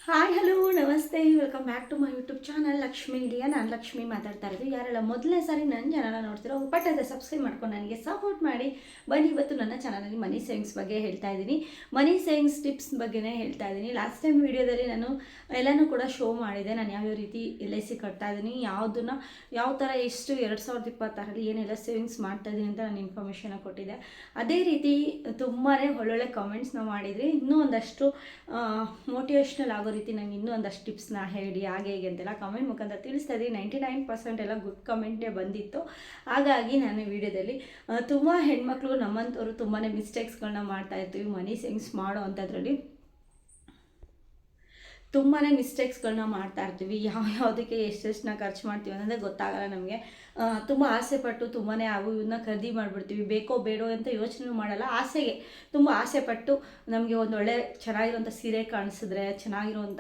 Hi hello ನಮಸ್ತೆ welcome back to my YouTube channel Lakshmi India. ನಾನು ಲಕ್ಷ್ಮಿ ಮಾತಾಡ್ತಾ ಇರೋದು. ಯಾರೆಲ್ಲ ಮೊದಲನೇ ಸಾರಿ ನನ್ನ ಚಾನಲ್ನ ನೋಡ್ತಿರೋ ಪಟ್ಟದ ಸಬ್ಸ್ಕ್ರೈಬ್ ಮಾಡ್ಕೊಂಡು ನನಗೆ ಸಪೋರ್ಟ್ ಮಾಡಿ ಬನ್ನಿ. ಇವತ್ತು ನನ್ನ ಚಾನಲಲ್ಲಿ ಮನಿ ಸೇವಿಂಗ್ಸ್ ಬಗ್ಗೆ ಹೇಳ್ತಾ ಇದ್ದೀನಿ. ಮನಿ ಸೇವಿಂಗ್ಸ್ ಟಿಪ್ಸ್ ಬಗ್ಗೆನೇ ಹೇಳ್ತಾ ಇದ್ದೀನಿ. ಲಾಸ್ಟ್ ಟೈಮ್ ವೀಡಿಯೋದಲ್ಲಿ ನಾನು ಎಲ್ಲನೂ ಕೂಡ ಶೋ ಮಾಡಿದೆ. ನಾನು ಯಾವ್ಯಾವ ರೀತಿ LIC ಕಟ್ತಾ ಇದ್ದೀನಿ, ಯಾವ ಥರ ಎಷ್ಟು 2026ರಲ್ಲಿ ಏನೆಲ್ಲ ಸೇವಿಂಗ್ಸ್ ಮಾಡ್ತಾ ಇದ್ದೀನಿ ಅಂತ ನಾನು ಇನ್ಫಾರ್ಮೇಷನ್ ಕೊಟ್ಟಿದ್ದೆ. ಅದೇ ರೀತಿ ತುಂಬಾ ಒಳ್ಳೊಳ್ಳೆ ಕಾಮೆಂಟ್ಸ್ನ ಮಾಡಿದ್ರಿ. ಇನ್ನೂ ಒಂದಷ್ಟು ಮೋಟಿವೇಶ್ನಲ್ ಆಗೋ ರೀತಿ ನಂಗೆ ಇನ್ನೂ ಒಂದಷ್ಟು ಟಿಪ್ಸ್ನ ಹೇಳಿ ಹಾಗೆ ಹೇಗೆ ಅಂತೆಲ್ಲ ಕಮೆಂಟ್ ಮುಖಾಂತರ ತಿಳಿಸ್ತಾ ಇದ್ದೀನಿ. 99% ಎಲ್ಲ ಗುಡ್ ಕಮೆಂಟೇ ಬಂದಿತ್ತು. ಹಾಗಾಗಿ ನಾನು ವಿಡಿಯೋದಲ್ಲಿ ತುಂಬ ಹೆಣ್ಮಕ್ಳು ನಮ್ಮಂಥವ್ರು ತುಂಬಾ ಮಿಸ್ಟೇಕ್ಸ್ಗಳನ್ನ ಮಾಡ್ತಾ ಇರ್ತೀವಿ ಮನಿ ಸೇವಿಂಗ್ಸ್ ಮಾಡೋ ಅಂಥದ್ರಲ್ಲಿ. ತುಂಬಾ ಮಿಸ್ಟೇಕ್ಸ್ಗಳನ್ನ ಮಾಡ್ತಾ ಇರ್ತೀವಿ. ಯಾವುದಕ್ಕೆ ಎಷ್ಟೆಷ್ಟನ್ನ ಖರ್ಚು ಮಾಡ್ತೀವಿ ಅನ್ನೋದೇ ಗೊತ್ತಾಗಲ್ಲ ನಮಗೆ. ತುಂಬ ಆಸೆಪಟ್ಟು ತುಂಬಾ ಅವು ಇವನ್ನ ಖರೀದಿ ಮಾಡಿಬಿಡ್ತೀವಿ. ಬೇಕೋ ಬೇಡೋ ಅಂತ ಯೋಚನೆ ಮಾಡಲ್ಲ. ಆಸೆಗೆ ತುಂಬ ಆಸೆಪಟ್ಟು ನಮಗೆ ಒಂದೊಳ್ಳೆ ಚೆನ್ನಾಗಿರೋಂಥ ಸೀರೆ ಕಾಣಿಸಿದ್ರೆ, ಚೆನ್ನಾಗಿರೋಂಥ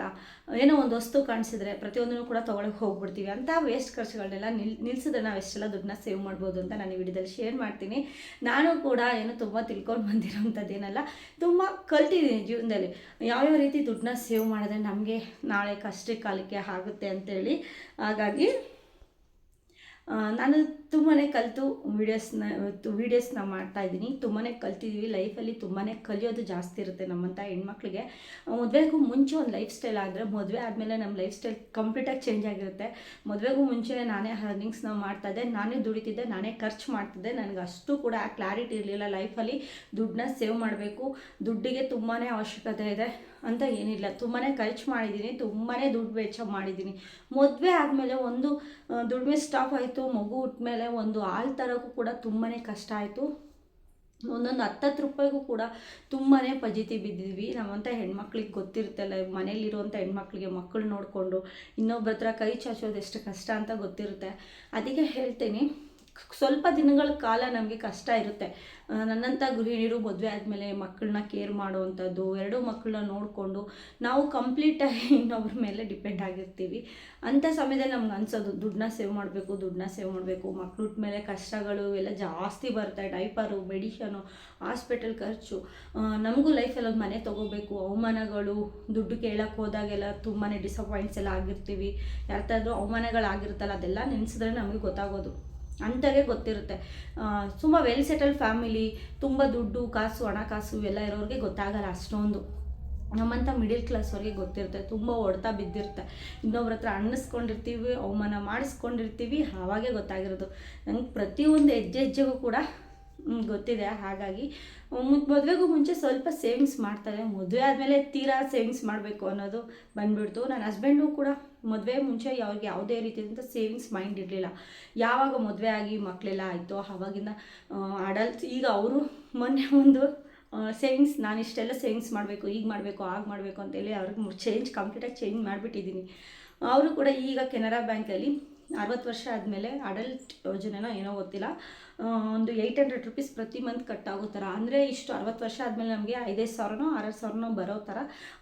ಏನೋ ಒಂದು ವಸ್ತು ಕಾಣಿಸಿದ್ರೆ ಪ್ರತಿಯೊಂದನ್ನು ಕೂಡ ತೊಗೊಳಕ್ಕೆ ಹೋಗ್ಬಿಡ್ತೀವಿ. ಅಂತ ವೇಸ್ಟ್ ಖರ್ಚುಗಳನ್ನೆಲ್ಲ ನಿಲ್ಲಿಸಿದ್ರೆ ನಾವು ಎಷ್ಟೆಲ್ಲ ದುಡ್ಡನ್ನ ಸೇವ್ ಮಾಡ್ಬೋದು ಅಂತ ನಾನು ಈ ವಿಡಿಯೋದಲ್ಲಿ ಶೇರ್ ಮಾಡ್ತೀನಿ. ನಾನು ಕೂಡ ಏನು ತುಂಬ ತಿಳ್ಕೊಂಡು ಬಂದಿರೋಂಥದ್ದೇನಲ್ಲ, ತುಂಬ ಕಲ್ತಿದ್ದೀನಿ ಜೀವನದಲ್ಲಿ ಯಾವ್ಯಾವ ರೀತಿ ದುಡ್ಡನ್ನ ಸೇವ್ ಮಾಡಿದ್ರೆ ನಮಗೆ ನಾಳೆ ಕಷ್ಟ ಕಾಲಕ್ಕೆ ಆಗುತ್ತೆ ಅಂತೇಳಿ. ಹಾಗಾಗಿ ನಾನು ತುಂಬಾ ಕಲಿತು ವೀಡಿಯೋಸ್ನ ಮಾಡ್ತಾಯಿದ್ದೀನಿ. ತುಂಬಾ ಕಲ್ತಿದ್ದೀವಿ. ಲೈಫಲ್ಲಿ ತುಂಬಾ ಕಲಿಯೋದು ಜಾಸ್ತಿ ಇರುತ್ತೆ ನಮ್ಮಂಥ ಹೆಣ್ಮಕ್ಳಿಗೆ. ಮದುವೆಗೂ ಮುಂಚೆ ಒಂದು ಲೈಫ್ ಸ್ಟೈಲ್ ಆದರೆ, ಮದುವೆ ಆದಮೇಲೆ ನಮ್ಮ ಲೈಫ್ ಸ್ಟೈಲ್ ಕಂಪ್ಲೀಟಾಗಿ ಚೇಂಜ್ ಆಗಿರುತ್ತೆ. ಮದುವೆಗೂ ಮುಂಚೆ ನಾನೇ ಅರ್ನಿಂಗ್ಸ್ನ ಮಾಡ್ತಾಯಿದ್ದೆ, ನಾನೇ ದುಡಿತಿದ್ದೆ, ನಾನೇ ಖರ್ಚು ಮಾಡ್ತಿದ್ದೆ. ನನಗೆ ಅಷ್ಟು ಕೂಡ ಕ್ಲಾರಿಟಿ ಇರಲಿಲ್ಲ ಲೈಫಲ್ಲಿ. ದುಡ್ಡನ್ನ ಸೇವ್ ಮಾಡಬೇಕು, ದುಡ್ಡಿಗೆ ತುಂಬಾ ಅವಶ್ಯಕತೆ ಇದೆ ಅಂತ ಏನಿಲ್ಲ. ತುಂಬಾ ಖರ್ಚು ಮಾಡಿದ್ದೀನಿ, ತುಂಬಾ ದುಡ್ಡು ವೆಚ್ಚ ಮಾಡಿದ್ದೀನಿ. ಮದುವೆ ಆದಮೇಲೆ ಒಂದು ದುಡಿಮೆ ಸ್ಟಾಪ್ ಆಯಿತು. ಮಗು ಹುಟ್ಟಮೇಲೆ ಒಂದು ಹಾಲು ತರೋಕ್ಕೂ ಕೂಡ ತುಂಬಾ ಕಷ್ಟ ಆಯಿತು. ಒಂದೊಂದು 10 ರೂಪಾಯಿಗೂ ಕೂಡ ತುಂಬಾ ಫಜೀತಿ ಬಿದ್ದಿದ್ವಿ. ನಮ್ಮಂಥ ಹೆಣ್ಮಕ್ಳಿಗೆ ಗೊತ್ತಿರುತ್ತಲ್ಲ, ಮನೇಲಿರುವಂಥ ಹೆಣ್ಮಕ್ಳಿಗೆ ಮಕ್ಕಳು ನೋಡಿಕೊಂಡು ಇನ್ನೊಬ್ಬರ ಹತ್ರ ಕೈ ಚಾಚೋದು ಎಷ್ಟು ಕಷ್ಟ ಅಂತ ಗೊತ್ತಿರುತ್ತೆ. ಅದಕ್ಕೆ ಹೇಳ್ತೀನಿ, ಸ್ವಲ್ಪ ದಿನಗಳ ಕಾಲ ನಮಗೆ ಕಷ್ಟ ಇರುತ್ತೆ. ನನ್ನಂಥ ಗೃಹಿಣಿಯರು ಮದುವೆ ಆದಮೇಲೆ ಮಕ್ಕಳನ್ನ ಕೇರ್ ಮಾಡುವಂಥದ್ದು, 2 ಮಕ್ಕಳನ್ನ ನೋಡಿಕೊಂಡು ನಾವು ಕಂಪ್ಲೀಟಾಗಿ ಇನ್ನೊಬ್ಬರ ಮೇಲೆ ಡಿಪೆಂಡ್ ಆಗಿರ್ತೀವಿ. ಅಂಥ ಸಮಯದಲ್ಲಿ ನಮ್ಗೆ ಅನ್ಸೋದು ದುಡ್ಡನ್ನ ಸೇವ್ ಮಾಡಬೇಕು. ಮಕ್ಕಳು ಹುಟ್ಟ ಮೇಲೆ ಕಷ್ಟಗಳು ಎಲ್ಲ ಜಾಸ್ತಿ ಬರುತ್ತೆ. ಡೈಪರು, ಮೆಡಿಷನು, ಹಾಸ್ಪಿಟಲ್ ಖರ್ಚು, ನಮಗೂ ಲೈಫಲ್ಲಿ ಒಂದು ಮನೆ ತೊಗೋಬೇಕು, ಅವಮಾನಗಳು, ದುಡ್ಡು ಕೇಳಕ್ಕೆ ಹೋದಾಗೆಲ್ಲ ತುಂಬಾ ಡಿಸಪಾಯಿಂಟ್ಸ್ ಎಲ್ಲ ಆಗಿರ್ತೀವಿ. ಯಾರ್ದಾದ್ರೂ ಅವಮಾನಗಳಾಗಿರುತ್ತಲ್ಲ, ಅದೆಲ್ಲ ನೆನೆಸಿದ್ರೆ ನಮಗೆ ಗೊತ್ತಾಗೋದು. ಅಂಥವೇ ಗೊತ್ತಿರುತ್ತೆ. ತುಂಬ ವೆಲ್ ಸೆಟಲ್ ಫ್ಯಾಮಿಲಿ, ತುಂಬ ದುಡ್ಡು ಕಾಸು ಹಣಕಾಸು ಎಲ್ಲ ಇರೋರಿಗೆ ಗೊತ್ತಾಗಲ್ಲ ಅಷ್ಟೊಂದು. ನಮ್ಮಂಥ ಮಿಡಿಲ್ ಕ್ಲಾಸ್ವರೆಗೆ ಗೊತ್ತಿರುತ್ತೆ. ತುಂಬ ಹೊಡೆತ ಬಿದ್ದಿರುತ್ತೆ. ಇನ್ನೊಬ್ರ ಹತ್ರ ಅನ್ನಿಸ್ಕೊಂಡಿರ್ತೀವಿ, ಅವಮಾನ ಮಾಡಿಸ್ಕೊಂಡಿರ್ತೀವಿ. ಆವಾಗೇ ಗೊತ್ತಾಗಿರೋದು. ನಂಗೆ ಪ್ರತಿಯೊಂದು ಹೆಜ್ಜೆಗೂ ಕೂಡ ಗೊತ್ತಿದೆ. ಹಾಗಾಗಿ ಮದುವೆಗೂ ಮುಂಚೆ ಸ್ವಲ್ಪ ಸೇವಿಂಗ್ಸ್ ಮಾಡ್ತಾರೆ. ಮದುವೆ ಆದಮೇಲೆ ತೀರಾ ಸೇವಿಂಗ್ಸ್ ಮಾಡಬೇಕು ಅನ್ನೋದು ಬಂದುಬಿಡ್ತು. ನನ್ನ ಹಸ್ಬೆಂಡು ಕೂಡ ಮದುವೆ ಮುಂಚೆ ಯಾವುದೇ ರೀತಿಯಾದಂಥ ಸೇವಿಂಗ್ಸ್ ಮೈಂಡ್ ಇರಲಿಲ್ಲ. ಯಾವಾಗ ಮದುವೆ ಆಗಿ ಮಕ್ಕಳೆಲ್ಲ ಆಯಿತು ಆವಾಗಿಂದ ಅಡಲ್ಟ್. ಈಗ ಅವರು ಮೊನ್ನೆ ಒಂದು ಸೇವಿಂಗ್ಸ್, ನಾನು ಇಷ್ಟೆಲ್ಲ ಸೇವಿಂಗ್ಸ್ ಮಾಡಬೇಕು, ಈಗ ಮಾಡಬೇಕು, ಆಗ ಮಾಡಬೇಕು ಅಂತೇಳಿ ಅವ್ರಿಗೆ ಕಂಪ್ಲೀಟಾಗಿ ಚೇಂಜ್ ಮಾಡಿಬಿಟ್ಟಿದ್ದೀನಿ. ಅವರು ಕೂಡ ಈಗ ಕೆನರಾ ಬ್ಯಾಂಕಲ್ಲಿ 60 ವರ್ಷ ಆದಮೇಲೆ ಅಡಲ್ಟ್ ಯೋಜನೆನೋ ಏನೋ ಗೊತ್ತಿಲ್ಲ, ಒಂದು 800 ರೂಪೀಸ್ ಪ್ರತಿ ಮಂತ್ ಕಟ್ಟಾಗೋ ಥರ, ಅಂದರೆ ಇಷ್ಟು 60 ವರ್ಷ ಆದಮೇಲೆ ನಮಗೆ 5,000 6,000 ಬರೋ ಥರ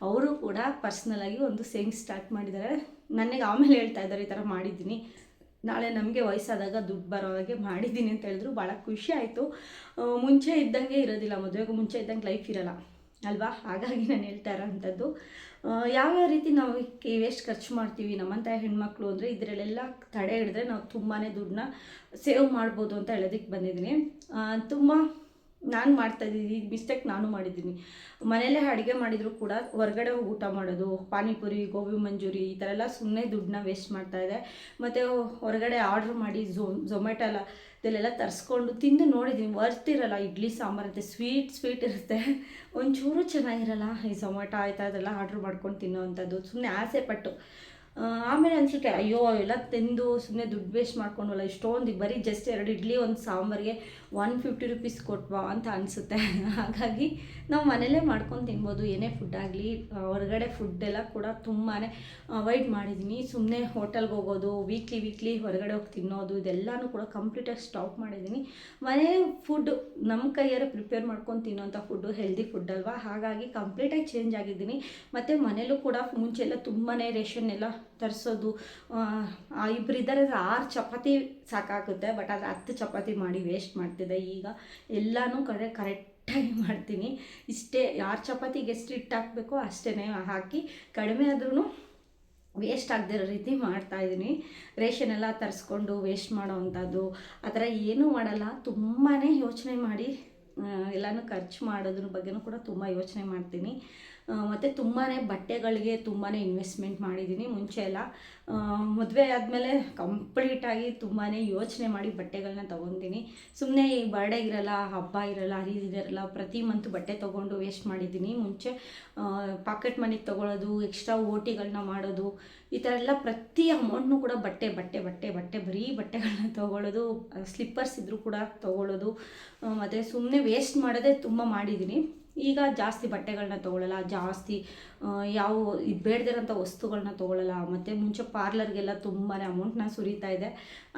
ಅವರು ಕೂಡ ಪರ್ಸ್ನಲಾಗಿ ಒಂದು ಸೇವಿಂಗ್ಸ್ ಸ್ಟಾರ್ಟ್ ಮಾಡಿದ್ದಾರೆ. ನನಗೆ ಆಮೇಲೆ ಹೇಳ್ತಾ ಇದ್ದಾರೆ, ಈ ಥರ ಮಾಡಿದ್ದೀನಿ, ನಾಳೆ ನಮಗೆ ವಯಸ್ಸಾದಾಗ ದುಡ್ಡು ಬರೋ ಹಾಗೆ ಮಾಡಿದ್ದೀನಿ ಅಂತ ಹೇಳಿದ್ರು. ಭಾಳ ಖುಷಿ ಆಯಿತು. ಮುಂಚೆ ಇದ್ದಂಗೆ ಇರೋದಿಲ್ಲ, ಮದುವೆಗೂ ಮುಂಚೆ ಇದ್ದಂಗೆ ಲೈಫ್ ಇರೋಲ್ಲ ಅಲ್ವಾ. ಹಾಗಾಗಿ ನಾನು ಹೇಳ್ತಾ ಇರೋವಂಥದ್ದು, ಯಾವ್ಯಾವ ರೀತಿ ನಾವು ವೇಸ್ಟ್ ಖರ್ಚು ಮಾಡ್ತೀವಿ ನಮ್ಮಂಥ ಹೆಣ್ಮಕ್ಳು ಅಂದರೆ ಇದರಲ್ಲೆಲ್ಲ ತಡೆ ಹಿಡಿದ್ರೆ ನಾವು ತುಂಬಾ ದುಡ್ಡನ್ನ ಸೇವ್ ಮಾಡ್ಬೋದು ಅಂತ ಹೇಳೋದಕ್ಕೆ ಬಂದಿದ್ದೀನಿ. ತುಂಬ ನಾನು ಮಾಡ್ತಾಯಿದ್ದೀನಿ ಈ ಮಿಸ್ಟೇಕ್, ನಾನು ಮಾಡಿದ್ದೀನಿ. ಮನೆಯಲ್ಲೇ ಅಡುಗೆ ಮಾಡಿದರೂ ಕೂಡ ಹೊರಗಡೆ ಹೋಗಿ ಊಟ ಮಾಡೋದು, ಪಾನಿಪುರಿ, ಗೋಬಿ ಮಂಚೂರಿ ಈ ಥರ ಎಲ್ಲ ಸುಮ್ಮನೆ ದುಡ್ಡನ್ನ ವೇಸ್ಟ್ ಮಾಡ್ತಾಯಿದೆ. ಮತ್ತು ಹೊರಗಡೆ ಆರ್ಡ್ರ್ ಮಾಡಿ ಝೊಮ್ಯಾಟೊ ಇದೆಲ್ಲ ತರಿಸ್ಕೊಂಡು ತಿಂದು ನೋಡಿದ್ದೀನಿ, ವರ್ತ್ ಇರಲ್ಲ. ಇಡ್ಲಿ ಸಾಂಬಾರಂತೆ ಸ್ವೀಟ್ ಇರುತ್ತೆ, ಒಂಚೂರು ಚೆನ್ನಾಗಿರಲ್ಲ. ಈ ಝೊಮ್ಯಾಟೊ ಆಯ್ತಾ ಅದೆಲ್ಲ ಆರ್ಡ್ರ್ ಮಾಡ್ಕೊಂಡು ತಿನ್ನೋ ಅಂಥದ್ದು ಸುಮ್ಮನೆ ಆಸೆ ಪಟ್ಟು. ಆಮೇಲೆ ಅನಿಸುತ್ತೆ, ಅಯ್ಯೋ ಅವೆಲ್ಲ ತಿಂದು ಸುಮ್ಮನೆ ದುಡ್ಡು ವೇಸ್ಟ್ ಮಾಡ್ಕೊಂಡವಲ್ಲ, ಇಷ್ಟೊಂದು ಬರೀ ಜಸ್ಟ್ 2 ಇಡ್ಲಿ ಒಂದು ಸಾಂಬಾರಿಗೆ 150 ರೂಪೀಸ್ ಕೊಟ್ವಾ ಅಂತ ಅನಿಸುತ್ತೆ. ಹಾಗಾಗಿ ನಾವು ಮನೇಲೇ ಮಾಡ್ಕೊಂಡು ತಿನ್ಬೋದು. ಏನೇ ಫುಡ್ ಆಗಲಿ, ಹೊರಗಡೆ ಫುಡ್ಡೆಲ್ಲ ಕೂಡ ತುಂಬಾ ಅವಾಯ್ಡ್ ಮಾಡಿದ್ದೀನಿ. ಸುಮ್ಮನೆ ಹೋಟೆಲ್ಗೆ ಹೋಗೋದು, ವೀಕ್ಲಿ ಹೊರಗಡೆ ಹೋಗಿ ತಿನ್ನೋದು, ಇದೆಲ್ಲನೂ ಕೂಡ ಕಂಪ್ಲೀಟಾಗಿ ಸ್ಟಾಪ್ ಮಾಡಿದ್ದೀನಿ. ಮನೆ ಫುಡ್ಡು ನಮ್ಮ ಕೈಯಾರೆ ಪ್ರಿಪೇರ್ ಮಾಡ್ಕೊಂಡು ತಿನ್ನೋಂಥ ಫುಡ್ಡು ಹೆಲ್ದಿ ಫುಡ್ ಅಲ್ವಾ. ಹಾಗಾಗಿ ಕಂಪ್ಲೀಟಾಗಿ ಚೇಂಜ್ ಆಗಿದ್ದೀನಿ. ಮತ್ತು ಮನೇಲೂ ಕೂಡ ಮುಂಚೆಲ್ಲ ತುಂಬಾ ರೇಷನ್ ಎಲ್ಲ ತರಿಸೋದು. ಇಬ್ಬರಿದ್ದಾರೆ 6 ಚಪಾತಿ ಸಾಕಾಗುತ್ತೆ, ಬಟ್ ಆದರೆ 10 ಚಪಾತಿ ಮಾಡಿ ವೇಸ್ಟ್ ಮಾಡ್ತಿದ್ದೆ. ಈಗ ಎಲ್ಲನೂ ಕರೆಕ್ಟ್ ಕರೆಕ್ಟಾಗಿ ಮಾಡ್ತೀನಿ. ಇಷ್ಟೇ, 6 ಚಪಾತಿಗೆ ಎಷ್ಟು ಹಿಟ್ಟು ಹಾಕಬೇಕೋ ಅಷ್ಟೇ ಹಾಕಿ, ಕಡಿಮೆ ಆದ್ರೂ ವೇಸ್ಟ್ ಆಗದೇ ಇರೋ ರೀತಿ ಮಾಡ್ತಾಯಿದ್ದೀನಿ. ರೇಷನ್ ಎಲ್ಲ ತರಿಸ್ಕೊಂಡು ವೇಸ್ಟ್ ಮಾಡೋ ಅಂಥದ್ದು ಆ ಥರ ಏನೂ ಮಾಡಲ್ಲ. ತುಂಬಾ ಯೋಚನೆ ಮಾಡಿ ಎಲ್ಲನೂ ಖರ್ಚು ಮಾಡೋದ್ರ ಬಗ್ಗೆನೂ ಕೂಡ ತುಂಬ ಯೋಚನೆ ಮಾಡ್ತೀನಿ. ಮತ್ತು ತುಂಬಾ ಬಟ್ಟೆಗಳಿಗೆ ತುಂಬಾ ಇನ್ವೆಸ್ಟ್ಮೆಂಟ್ ಮಾಡಿದ್ದೀನಿ. ಮುಂಚೆ ಎಲ್ಲ ಮದುವೆ ಆದಮೇಲೆ ಕಂಪ್ಲೀಟಾಗಿ ತುಂಬಾ ಯೋಚನೆ ಮಾಡಿ ಬಟ್ಟೆಗಳನ್ನ ತೊಗೊತೀನಿ. ಸುಮ್ಮನೆ ಈ ಬರ್ಡೇ ಇರಲ್ಲ, ಹಬ್ಬ ಇರಲ್ಲ, ಹರಿದಿರಲ್ಲ, ಪ್ರತಿ ಮಂತ್ ಬಟ್ಟೆ ತೊಗೊಂಡು ವೇಸ್ಟ್ ಮಾಡಿದ್ದೀನಿ. ಮುಂಚೆ ಪಾಕೆಟ್ ಮನಿಗೆ ತೊಗೊಳ್ಳೋದು, ಎಕ್ಸ್ಟ್ರಾ ಓಟಿಗಳನ್ನ ಮಾಡೋದು, ಈ ಥರ ಎಲ್ಲ ಪ್ರತಿ ಅಮೌಂಟ್ನೂ ಕೂಡ ಬಟ್ಟೆ ಬಟ್ಟೆ ಬಟ್ಟೆ ಬಟ್ಟೆ ಬರೀ ಬಟ್ಟೆಗಳನ್ನ ತೊಗೊಳ್ಳೋದು, ಸ್ಲಿಪ್ಪರ್ಸ್ ಇದ್ದರೂ ಕೂಡ ತೊಗೊಳ್ಳೋದು, ಮತ್ತು ಸುಮ್ಮನೆ ವೇಸ್ಟ್ ಮಾಡೋದೇ ತುಂಬ ಮಾಡಿದ್ದೀನಿ. ಈಗ ಜಾಸ್ತಿ ಬಟ್ಟೆಗಳನ್ನ ತೊಗೊಳ್ಳಲ್ಲ, ಜಾಸ್ತಿ ಯಾವ ಬೇಡದಿರೋಂಥ ವಸ್ತುಗಳನ್ನ ತೊಗೊಳ್ಳಲ್ಲ. ಮತ್ತು ಮುಂಚೆ ಪಾರ್ಲರ್ಗೆಲ್ಲ ತುಂಬಾ ಅಮೌಂಟ್ನ ಸುರಿತಾ ಇದೆ.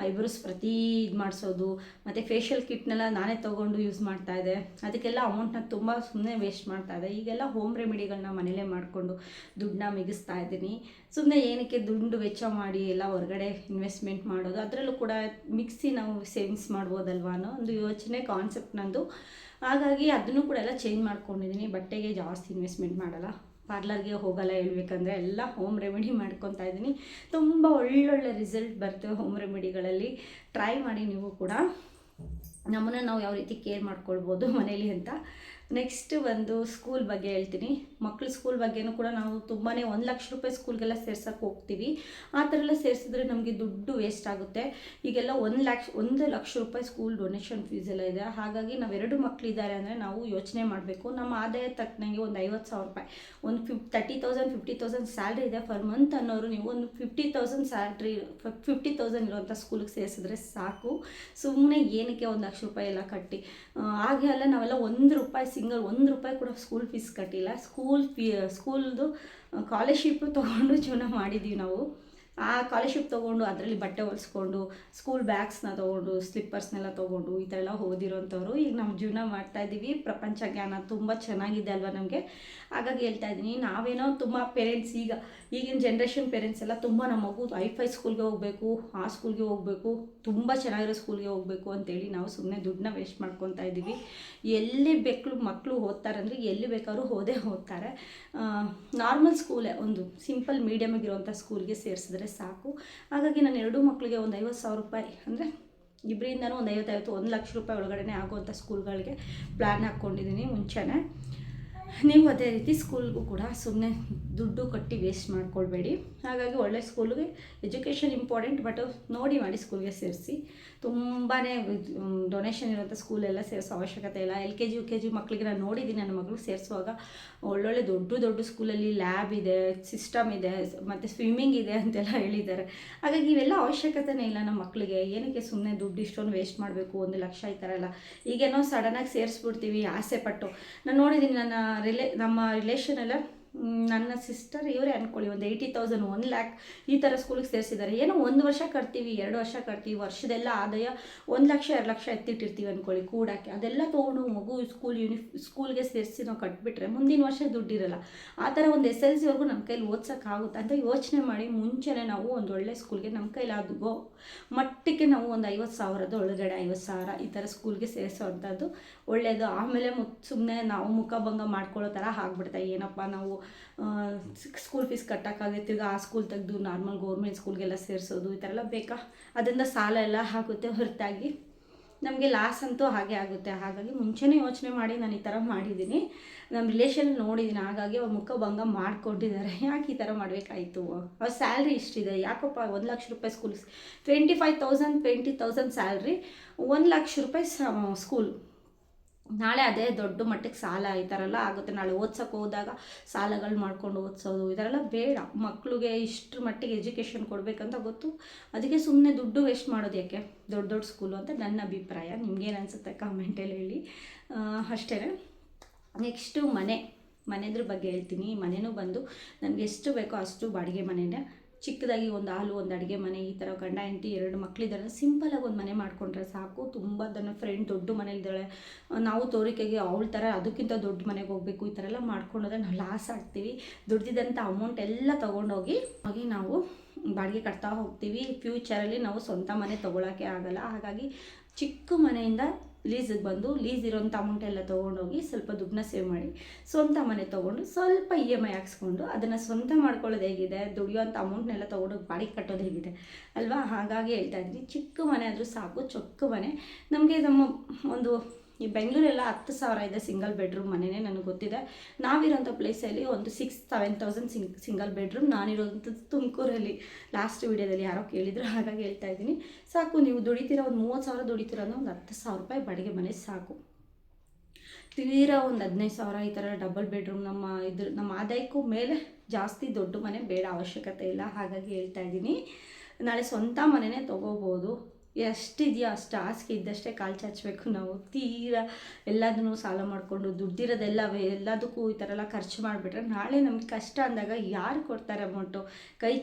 ಐಬ್ರೋಸ್ ಪ್ರತಿ ಇದು ಮಾಡಿಸೋದು, ಮತ್ತು ಫೇಶಿಯಲ್ ಕಿಟ್ನೆಲ್ಲ ನಾನೇ ತೊಗೊಂಡು ಯೂಸ್ ಮಾಡ್ತಾಯಿದ್ದೆ. ಅದಕ್ಕೆಲ್ಲ ಅಮೌಂಟ್ನ ತುಂಬ ಸುಮ್ಮನೆ ವೇಸ್ಟ್ ಮಾಡ್ತಾಯಿದ್ದೆ. ಈಗೆಲ್ಲ ಹೋಮ್ ರೆಮಿಡಿಗಳನ್ನ ಮನೇಲೇ ಮಾಡಿಕೊಂಡು ದುಡ್ಡನ್ನ ಮಿಗಿಸ್ತಾ ಇದ್ದೀನಿ. ಸುಮ್ಮನೆ ಏನಕ್ಕೆ ದುಡ್ಡು ವೆಚ್ಚ ಮಾಡಿ ಎಲ್ಲ ಹೊರಗಡೆ ಇನ್ವೆಸ್ಟ್ಮೆಂಟ್ ಮಾಡೋದು, ಅದರಲ್ಲೂ ಕೂಡ ಮಿಕ್ಸಿ ನಾವು ಸೇವಿಂಗ್ಸ್ ಮಾಡ್ಬೋದಲ್ವ ಅನ್ನೋ ಒಂದು ಯೋಚನೆ, ಕಾನ್ಸೆಪ್ಟ್ ನಂದು. ಹಾಗಾಗಿ ಅದನ್ನು ಕೂಡ ಎಲ್ಲ ಚೇಂಜ್ ಮಾಡ್ಕೊಂಡಿದ್ದೀನಿ. ಬಟ್ಟೆಗೆ ಜಾಸ್ತಿ ಇನ್ವೆಸ್ಟ್ಮೆಂಟ್ ಮಾಡಲ್ಲ, ಪಾರ್ಲರ್ಗೆ ಹೋಗಲ್ಲ, ಹೇಳ್ಬೇಕಂದ್ರೆ ಎಲ್ಲ ಹೋಮ್ ರೆಮಿಡಿ ಮಾಡ್ಕೊತಾ ಇದ್ದೀನಿ. ತುಂಬ ಒಳ್ಳೊಳ್ಳೆ ರಿಸಲ್ಟ್ ಬರ್ತವೆ ಹೋಮ್ ರೆಮಿಡಿಗಳಲ್ಲಿ. ಟ್ರೈ ಮಾಡಿ ನೀವು ಕೂಡ. ನಮ್ಮನ್ನು ನಾವು ಯಾವ ರೀತಿ ಕೇರ್ ಮಾಡ್ಕೊಳ್ಬೋದು ಮನೇಲಿ ಅಂತ. ನೆಕ್ಸ್ಟ್ ಒಂದು ಸ್ಕೂಲ್ ಬಗ್ಗೆ ಹೇಳ್ತೀನಿ. ಮಕ್ಕಳು ಸ್ಕೂಲ್ ಬಗ್ಗೆನೂ ಕೂಡ ನಾವು ತುಂಬಾ 1 ಲಕ್ಷ ರೂಪಾಯಿ ಸ್ಕೂಲ್ಗೆಲ್ಲ ಸೇರ್ಸೋಕ್ಕೆ ಹೋಗ್ತೀವಿ. ಆ ಥರ ಎಲ್ಲ ಸೇರಿಸಿದ್ರೆ ನಮಗೆ ದುಡ್ಡು ವೇಸ್ಟ್ ಆಗುತ್ತೆ. ಈಗೆಲ್ಲ 1 ಲಕ್ಷ ರೂಪಾಯಿ ಸ್ಕೂಲ್ ಡೊನೇಷನ್ ಫೀಸ್ ಎಲ್ಲ ಇದೆ. ಹಾಗಾಗಿ ನಾವು 2 ಮಕ್ಕಳಿದ್ದಾರೆ ಅಂದರೆ ನಾವು ಯೋಚನೆ ಮಾಡಬೇಕು. ನಮ್ಮ ಆದಾಯ ತಕ್ಕನಂಗೆ ಒಂದು 50,000 ರೂಪಾಯಿ, ಒಂದು 30,000 50,000 ಸ್ಯಾಲ್ರಿ ಇದೆ ಫರ್ ಮಂತ್ ಅನ್ನೋರು ನೀವು ಒಂದು 50,000 ಸ್ಯಾಲ್ರಿ 50,000 ಇರುವಂಥ ಸ್ಕೂಲಿಗೆ ಸೇರಿಸಿದ್ರೆ ಸಾಕು. ಸುಮ್ಮನೆ ಏನಕ್ಕೆ 1 ಲಕ್ಷ ರೂಪಾಯಿ ಎಲ್ಲ ಕಟ್ಟಿ. ಹಾಗೆ ಅಲ್ಲ, ನಾವೆಲ್ಲ 1 ರೂಪಾಯಿ ಸಿಂಗಲ್ 1 ರೂಪಾಯಿ ಕೂಡ ಸ್ಕೂಲ್ ಫೀಸ್ ಕಟ್ಟಿಲ್ಲ. ಸ್ಕೂಲ್ದು ಸ್ಕಾಲರ್ಶಿಪ್ಪು ತೊಗೊಂಡು ಜೀವನ ಮಾಡಿದ್ದೀವಿ ನಾವು. ಆ ಸ್ಕಾಲರ್ಶಿಪ್ ತೊಗೊಂಡು ಅದರಲ್ಲಿ ಬಟ್ಟೆ ಹೊಲಿಸ್ಕೊಂಡು, ಸ್ಕೂಲ್ ಬ್ಯಾಗ್ಸ್ನ ತೊಗೊಂಡು, ಸ್ಲಿಪ್ಪರ್ಸ್ನೆಲ್ಲ ತೊಗೊಂಡು ಈ ಥರ ಎಲ್ಲ ಓದಿರೋಂಥವ್ರು ಈಗ ನಾವು ಜೀವನ ಮಾಡ್ತಾಯಿದ್ದೀವಿ. ಪ್ರಪಂಚ ಜ್ಞಾನ ತುಂಬ ಚೆನ್ನಾಗಿದೆ ಅಲ್ವಾ ನಮಗೆ. ಹಾಗಾಗಿ ಹೇಳ್ತಾ ಇದ್ದೀನಿ, ನಾವೇನೋ ತುಂಬ ಪೇರೆಂಟ್ಸ್ ಈಗಿನ ಜನ್ರೇಷನ್ ಪೇರೆಂಟ್ಸ್ ಎಲ್ಲ ತುಂಬ ನಮ್ಮ ಮಗು ಐಫೈ ಸ್ಕೂಲ್ಗೆ ಹೋಗಬೇಕು, ಆ ಸ್ಕೂಲ್ಗೆ ಹೋಗಬೇಕು, ತುಂಬ ಚೆನ್ನಾಗಿರೋ ಸ್ಕೂಲ್ಗೆ ಹೋಗಬೇಕು ಅಂತೇಳಿ ನಾವು ಸುಮ್ಮನೆ ದುಡ್ಡನ್ನ ವೇಸ್ಟ್ ಮಾಡ್ಕೊತಾ ಇದ್ದೀವಿ. ಎಲ್ಲಿ ಮಕ್ಕಳು ಓದ್ತಾರೆ ಅಂದರೆ ಎಲ್ಲಿ ಬೇಕಾದ್ರೂ ಓದ್ತಾರೆ. ನಾರ್ಮಲ್ ಸ್ಕೂಲೇ, ಒಂದು ಸಿಂಪಲ್ ಮೀಡಿಯಮಿಗಿರುವಂಥ ಸ್ಕೂಲ್ಗೆ ಸೇರಿಸಿದ್ರೆ ಸಾಕು. ಹಾಗಾಗಿ ನಾನು 2 ಮಕ್ಕಳಿಗೆ ಒಂದು 50,000 ರೂಪಾಯಿ ಅಂದರೆ ಇಬ್ಬರಿಂದನೂ ಒಂದು 50 1 ಲಕ್ಷ ರೂಪಾಯಿ ಒಳಗಡೆ ಆಗುವಂಥ ಸ್ಕೂಲ್ಗಳಿಗೆ ಪ್ಲ್ಯಾನ್ ಹಾಕ್ಕೊಂಡಿದ್ದೀನಿ ಮುಂಚೆನೇ. ನೀವು ಅದೇ ರೀತಿ ಸ್ಕೂಲ್ಗೂ ಕೂಡ ಸುಮ್ಮನೆ ದುಡ್ಡು ಕಟ್ಟಿ ವೇಸ್ಟ್ ಮಾಡ್ಕೊಳ್ಬೇಡಿ. ಹಾಗಾಗಿ ಒಳ್ಳೆ ಸ್ಕೂಲ್ಗೆ ಎಜುಕೇಷನ್ ಇಂಪಾರ್ಟೆಂಟ್, ಬಟ್ ನೋಡಿ ಮಾಡಿ ಸ್ಕೂಲ್ಗೆ ಸೇರಿಸಿ. ತುಂಬಾ ಡೊನೇಷನ್ ಇರುವಂಥ ಸ್ಕೂಲೆಲ್ಲ ಸೇರಿಸೋ ಅವಶ್ಯಕತೆ ಇಲ್ಲ. LKG UKG ಮಕ್ಕಳಿಗೆ ನಾನು ನೋಡಿದ್ದೀನಿ, ನನ್ನ ಮಗಳು ಸೇರಿಸುವಾಗ ಒಳ್ಳೊಳ್ಳೆ ದೊಡ್ಡ ಸ್ಕೂಲಲ್ಲಿ ಲ್ಯಾಬ್ ಇದೆ, ಸಿಸ್ಟಮ್ ಇದೆ, ಮತ್ತು ಸ್ವಿಮ್ಮಿಂಗ್ ಇದೆ ಅಂತೆಲ್ಲ ಹೇಳಿದ್ದಾರೆ. ಹಾಗಾಗಿ ಇವೆಲ್ಲ ಅವಶ್ಯಕತೆನೇ ಇಲ್ಲ ನಮ್ಮ ಮಕ್ಕಳಿಗೆ. ಏನಕ್ಕೆ ಸುಮ್ಮನೆ ದುಡ್ಡು ಇಷ್ಟೊಂದು ವೇಸ್ಟ್ ಮಾಡಬೇಕು, 1 ಲಕ್ಷ ಈ ಥರ ಎಲ್ಲ. ಈಗೇನೋ ಸಡನ್ನಾಗಿ ಸೇರಿಸ್ಬಿಡ್ತೀವಿ ಆಸೆ ಪಟ್ಟು. ನಾನು ನೋಡಿದ್ದೀನಿ, ನಮ್ಮ ರಿಲೇಷನ್ ಎಲ್ಲ, ನನ್ನ ಸಿಸ್ಟರ್ ಇವರೇ ಅಂದ್ಕೊಳ್ಳಿ, ಒಂದು 80,000 1 ಲ್ಯಾಕ್ ಈ ಥರ ಸ್ಕೂಲಿಗೆ ಸೇರಿಸಿದ್ದಾರೆ. ಏನೋ 1 ವರ್ಷ ಕಟ್ತೀವಿ, 2 ವರ್ಷ ಕಟ್ತೀವಿ, ವರ್ಷದೆಲ್ಲ ಆದಾಯ 1 ಲಕ್ಷ 2 ಲಕ್ಷ ಎತ್ತಿಟ್ಟಿರ್ತೀವಿ ಅಂದ್ಕೊಳ್ಳಿ ಕೂಡಕ್ಕೆ. ಅದೆಲ್ಲ ತೊಗೊಂಡು ಮಗು ಸ್ಕೂಲ್ಗೆ ಸೇರಿಸಿ ನಾವು ಕಟ್ಬಿಟ್ರೆ ಮುಂದಿನ ವರ್ಷ ದುಡ್ಡಿರಲ್ಲ. ಆ ಥರ ಒಂದು SLCವರೆಗೂ ನಮ್ಮ ಕೈಲಿ ಓದ್ಸೋಕ್ಕಾಗುತ್ತೆ ಅಂತ ಯೋಚನೆ ಮಾಡಿ ಮುಂಚೆನೇ ನಾವು ಒಂದು ಒಳ್ಳೆ ಸ್ಕೂಲ್ಗೆ ನಮ್ಮ ಕೈಲಾಗೋ ಮಟ್ಟಕ್ಕೆ ನಾವು ಒಂದು 50,000 ಒಳಗಡೆ 50,000 ಈ ಥರ ಸ್ಕೂಲ್ಗೆ ಸೇರಿಸೋವಂಥದ್ದು ಒಳ್ಳೆಯದು. ಆಮೇಲೆ ಸುಮ್ಮನೆ ನಾವು ಮುಖಭಂಗ ಮಾಡ್ಕೊಳ್ಳೋ ಥರ ಆಗ್ಬಿಡ್ತಾ, ಏನಪ್ಪ ನಾವು ಸ್ಕೂಲ್ ಫೀಸ್ ಕಟ್ಟೋಕ್ಕಾಗುತ್ತೆ, ಆ ಸ್ಕೂಲ್ ತೆಗೆದು ನಾರ್ಮಲ್ ಗೌರ್ಮೆಂಟ್ ಸ್ಕೂಲ್ಗೆಲ್ಲ ಸೇರಿಸೋದು ಈ ಥರ ಎಲ್ಲ ಬೇಕಾ? ಅದರಿಂದ ಸಾಲ ಎಲ್ಲ ಆಗುತ್ತೆ ಹೊರತಾಗಿ ನಮಗೆ ಲಾಸ್ ಅಂತೂ ಹಾಗೆ ಆಗುತ್ತೆ. ಹಾಗಾಗಿ ಮುಂಚೆನೇ ಯೋಚನೆ ಮಾಡಿ ನಾನು ಈ ಥರ ಮಾಡಿದ್ದೀನಿ. ನಮ್ಮ ರಿಲೇಷನ್ ನೋಡಿದ್ದೀನಿ, ಹಾಗಾಗಿ ಅವ್ರ ಮುಖಭಂಗ ಮಾಡ್ಕೊಂಡಿದ್ದಾರೆ. ಯಾಕೆ ಈ ಥರ ಮಾಡಬೇಕಾಯಿತು, ಅವ್ರ ಸ್ಯಾಲ್ರಿ ಇಷ್ಟಿದೆ, ಯಾಕಪ್ಪ 1 ಲಕ್ಷ ರೂಪಾಯಿ ಸ್ಕೂಲ್ 25,000 20,000 ಸ್ಯಾಲ್ರಿ, 1 ಲಕ್ಷ ರೂಪಾಯಿ ಸ್ಕೂಲ್. ನಾಳೆ ಅದೇ ದೊಡ್ಡ ಮಟ್ಟಕ್ಕೆ ಸಾಲ ಈ ಥರ ಎಲ್ಲ ಆಗುತ್ತೆ. ನಾಳೆ ಓದ್ಸೋಕ್ಕೆ ಹೋದಾಗ ಸಾಲಗಳು ಮಾಡ್ಕೊಂಡು ಓದಿಸೋದು ಈ ಥರ ಎಲ್ಲ ಬೇಡ. ಮಕ್ಕಳಿಗೆ ಇಷ್ಟರ ಮಟ್ಟಿಗೆ ಎಜುಕೇಷನ್ ಕೊಡಬೇಕಂತ ಗೊತ್ತು, ಅದಕ್ಕೆ ಸುಮ್ಮನೆ ದುಡ್ಡು ವೇಸ್ಟ್ ಮಾಡೋದು ಯಾಕೆ, ದೊಡ್ಡ ಸ್ಕೂಲು ಅಂತ ನನ್ನ ಅಭಿಪ್ರಾಯ. ನಿಮ್ಗೇನು ಅನಿಸುತ್ತೆ ಕಾಮೆಂಟಲ್ಲಿ ಹೇಳಿ ಅಷ್ಟೇ. ನೆಕ್ಸ್ಟು ಮನೆದ್ರ ಬಗ್ಗೆ ಹೇಳ್ತೀನಿ. ಮನೆಯೂ ಬಂದು ನನಗೆ ಎಷ್ಟು ಬೇಕೋ ಅಷ್ಟು ಬಾಡಿಗೆ ಮನೆಯೇ. ಚಿಕ್ಕದಾಗಿ ಒಂದು ಹಾಲು, ಒಂದು ಅಡುಗೆ ಮನೆ, ಈ ಥರ ಗಂಡ ಹೆಂಡತಿ 2 ಮಕ್ಕಳಿದ್ದಾರೆ, ಸಿಂಪಲಾಗಿ ಒಂದು ಮನೆ ಮಾಡಿಕೊಂಡ್ರೆ ಸಾಕು. ತುಂಬ ನನ್ನ ಫ್ರೆಂಡ್ ದೊಡ್ಡ ಮನೆಯಿದ್ದಾಳೆ, ನಾವು ತೋರಿಕೆಗೆ ಅವಳ ಥರ ಅದಕ್ಕಿಂತ ದೊಡ್ಡ ಮನೆಗೆ ಹೋಗಬೇಕು, ಈ ಥರ ಎಲ್ಲ ಮಾಡ್ಕೊಂಡೋದ್ರೆ ನಾವು ಲಾಸ್ ಆಗ್ತೀವಿ. ದುಡ್ದಿದ್ದಂಥ ಅಮೌಂಟ್ ಎಲ್ಲ ತೊಗೊಂಡೋಗಿ ನಾವು ಬಾಡಿಗೆ ಕಟ್ತಾ ಹೋಗ್ತೀವಿ. ಫ್ಯೂಚರಲ್ಲಿ ನಾವು ಸ್ವಂತ ಮನೆ ತೊಗೊಳಕ್ಕೆ ಆಗಲ್ಲ. ಹಾಗಾಗಿ ಚಿಕ್ಕ ಮನೆಯಿಂದ ಲೀಸಿಗೆ ಬಂದು ಲೀಸ್ ಇರೋಂಥ ಅಮೌಂಟ್ ಎಲ್ಲ ತೊಗೊಂಡೋಗಿ ಸ್ವಲ್ಪ ದುಡ್ಡನ್ನ ಸೇವ್ ಮಾಡಿ ಸ್ವಂತ ಮನೆ ತೊಗೊಂಡು ಸ್ವಲ್ಪ EMI ಹಾಕ್ಸ್ಕೊಂಡು ಅದನ್ನು ಸ್ವಂತ ಮಾಡ್ಕೊಳ್ಳೋದು ಹೇಗಿದೆ, ದುಡಿಯೋಂಥ ಅಮೌಂಟ್ನೆಲ್ಲ ತೊಗೊಂಡೋಗಿ ಬಾಡಿಗೆ ಕಟ್ಟೋದು ಹೇಗಿದೆ ಅಲ್ವಾ. ಹಾಗಾಗಿ ಹೇಳ್ತಾ ಇದ್ದೀನಿ, ಚಿಕ್ಕ ಮನೆ ಆದರೂ ಸಾಕು, ಚೊಕ್ಕ ಮನೆ. ನಮಗೆ ನಮ್ಮ ಒಂದು ಈ ಬೆಂಗಳೂರೆಲ್ಲ 10,000 ಇದೆ ಸಿಂಗಲ್ ಬೆಡ್ರೂಮ್ ಮನೆಯೇ, ನನಗೆ ಗೊತ್ತಿದೆ. ನಾವಿರೋಂಥ ಪ್ಲೇಸಲ್ಲಿ ಒಂದು 6,000-7,000 ಸಿಂಗಲ್ ಬೆಡ್ರೂಮ್. ನಾನಿರೋಂಥದ್ದು ತುಮಕೂರಲ್ಲಿ. ಲಾಸ್ಟ್ ವೀಡಿಯೋದಲ್ಲಿ ಯಾರೋ ಕೇಳಿದ್ರು, ಹಾಗಾಗಿ ಹೇಳ್ತಾ ಇದ್ದೀನಿ. ಸಾಕು, ನೀವು ದುಡಿತೀರ ಒಂದು 30,000 ದುಡಿತೀರ ಅಂದರೆ ಒಂದು 10,000 ರೂಪಾಯಿ ಬಾಡಿಗೆ ಮನೆ ಸಾಕು. ತೀರಾ ಒಂದು 15,000 ಈ ಥರ ಡಬಲ್ ಬೆಡ್ರೂಮ್ ನಮ್ಮ ಆದಾಯಕ್ಕೂ ಮೇಲೆ ಜಾಸ್ತಿ ದೊಡ್ಡ ಮನೆ ಬೇಡ, ಅವಶ್ಯಕತೆ ಇಲ್ಲ. ಹಾಗಾಗಿ ಹೇಳ್ತಾ ಇದ್ದೀನಿ, ನಾಳೆ ಸ್ವಂತ ಮನೆಯೇ ತೊಗೋಬೋದು. ಎಷ್ಟಿದೆಯೋ ಅಷ್ಟು ಹಾಸಿಗೆ ಇದ್ದಷ್ಟೇ ಕಾಲು ಚಾಚಬೇಕು ನಾವು. ತೀರಾ ಎಲ್ಲದನ್ನೂ ಸಾಲ ಮಾಡಿಕೊಂಡು ದುಡ್ಡಿರೋದೆಲ್ಲ ಎಲ್ಲದಕ್ಕೂ ಈ ಥರ ಎಲ್ಲ ಖರ್ಚು ಮಾಡಿಬಿಟ್ರೆ ನಾಳೆ ನಮಗೆ ಕಷ್ಟ ಅಂದಾಗ ಯಾರು ಕೊಡ್ತಾರೆ ಅಮೌಂಟು? ಕೈ